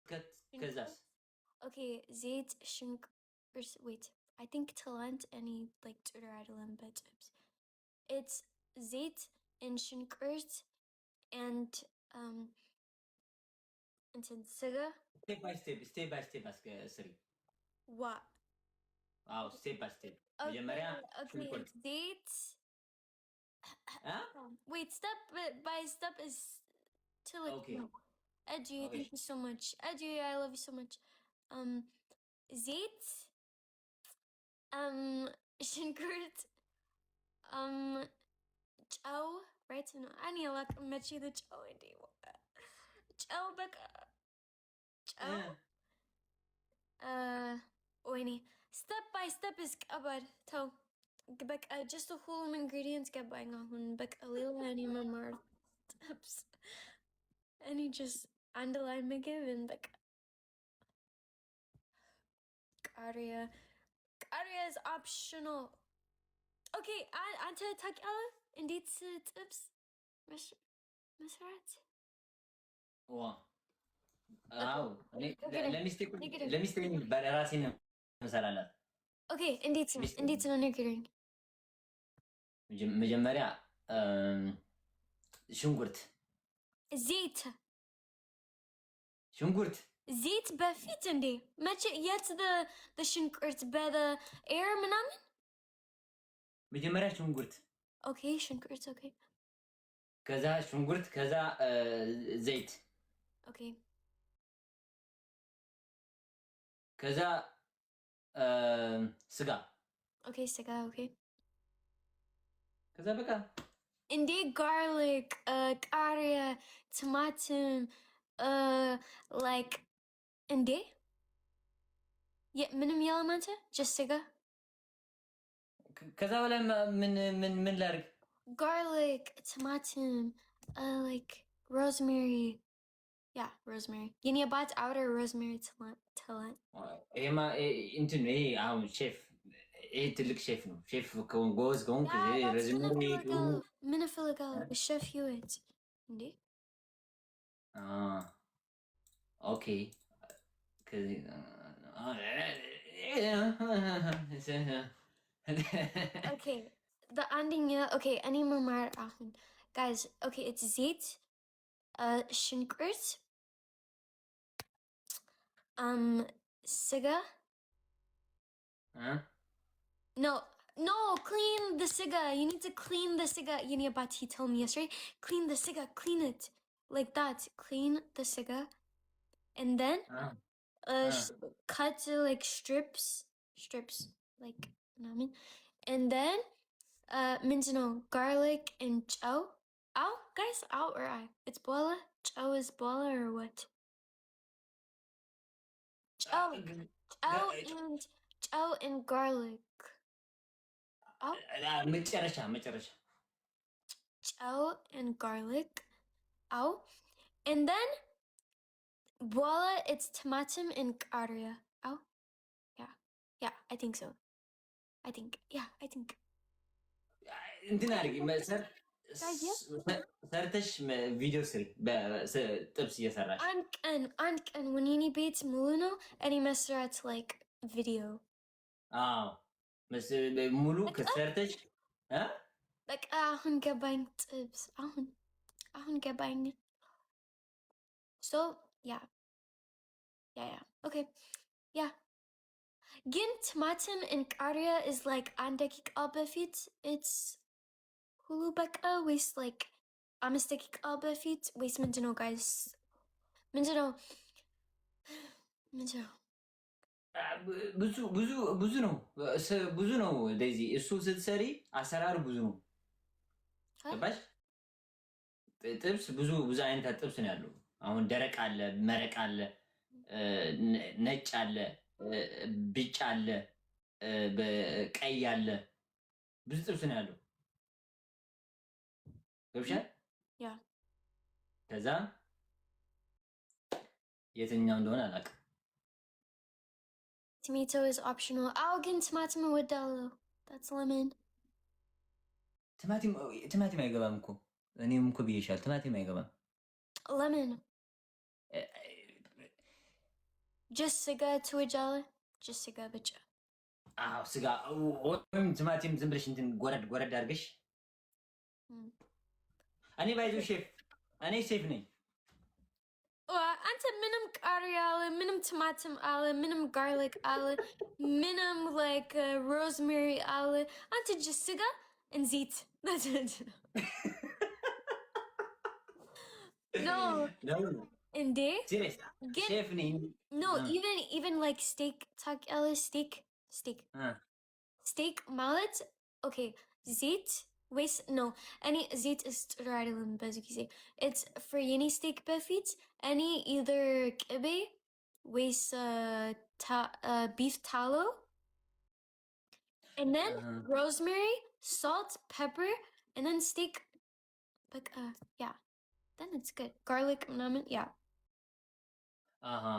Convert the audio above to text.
ከዛስ Okay, ዘይት ሽንኩርት wait. I think ትላንት any like ጥሩ አይደለም but it's ዘይት and ሽንኩርት and እንትን ስጋ step by step ስሪ what አዎ step by step መጀመሪያ ሽንኩርት ዘይት wait step by step is to like okay Edgy, thank you so much. Edgy, I love you so much. Zait, ሽንኩርት, ጨው, right? No, እኔ አላውቅም መቼ ነው ጨው እንዴ? ጨው በቃ ጨው ወይኔ step by step is ከባድ ተው በቃ just the whole ingredients ገባኝ አሁን በቃ ሌላ እኔ መማር steps እኔ just underline ምግብ and በቃ ቃሪያ is optional. Okay, አንተ ታውቂያለህ እንዴት ጥብስ መስራት? አዎ ለሚስቴ በራሴ ነው መሰላላት። ኦኬ እንዴት ነው ንገረኝ። መጀመሪያ ሽንኩርት ዘይት በፊት እንዴ መቼ የት the ሽንኩርት በthe air ምናምን መጀመሪያ ሽንኩርት ኦኬ ሽንኩርት ኦኬ ከዛ ሽንኩርት ከዛ ዘይት ኦኬ ከዛ ስጋ ኦኬ ስጋ ኦኬ ከዛ በቃ እንዴ garlic ቃሪያ ቲማቲም like እንዴ ምንም የለም አንተ just ስጋ ከዛ በላይ ምን ላድርግ garlic ቲማቲም like rosemary yeah rosemary የኔ አባት outer rosemary talent ኤማ እንትን ይሄ አሁን ሼፍ ይሄ ትልቅ ሼፍ ነው ሼፍ ጎዝ ጎን rosemary ምን እፈልጋለሁ ሼፍ ህይወት እንዴ okay okay the ending okay any more guys okay it's ዘይት ሽንኩርት ስጋ no clean the siga you need to clean the siga yini abat he told me yesterday clean the siga clean it like that clean the siga and then cut like strips like and then mince garlic and chow guys ow or I it's boila chow is boila or what chow and garlic መጨረሻ chow and garlic and then voila it's tomato and ቃሪያ yeah I think so I think እንትን አድርጊ ሰርተሽ ቪዲዮ ስሪ ጥብስ እየሰራሽ አንድ ቀን ወኔኔ ቤት ሙሉ ነው እኔ መስራት like video ሙሉ ከሰርተሽ በቃ አሁን ገባኝ ጥብስ አሁን ገባኝ so yeah okay yeah ግን ቲማቲም and ቃሪያ is like አንድ ደቂቃ በፊት it's ሁሉ በቃ ወይስ like 5 ደቂቃ በፊት ወይስ ምንድነው guys ምንድነው ብዙ ነው ዴዚ እሱ ስትሰሪ አሰራር ብዙ ነው ገባሽ ጥብስ ብዙ አይነት ጥብስ ነው ያለው አሁን ደረቅ አለ መረቅ አለ ነጭ አለ ቢጫ አለ በቀይ አለ ብዙ ጥብስ ነው ያለው ገብሻል ያ ከዛ የትኛው እንደሆነ አላውቅም tomato is optional ግን ቲማቲም እወዳለሁ that's lemon ቲማቲም አይገባም እኮ እኔም እኮ ብዬሻል ቲማቲም አይገባም lemon Just siga tuwajala. Just siga bicha. አዎ ስጋ ወይም ቲማቲም ዝም ብለሽ እንትን ጎረድ አድርገሽ እኔ ባይዞ ሼፍ ነኝ። Anta minimum curry ala, minimum tomato ala, minimum garlic ala, minimum like rosemary ala. Anta just siga and zit. That's it. No. No. Inde? Serious. ሼፍ ነኝ። No, even like steak tak ala steak. Steak mallet. Okay, zit. Waste no. Any zit is radilan bezukise. It's for any steak buffets. Any either kibe, waste beef tallow, and then rosemary, salt, pepper, and then steak. Like yeah, then it's good. Garlic, yeah.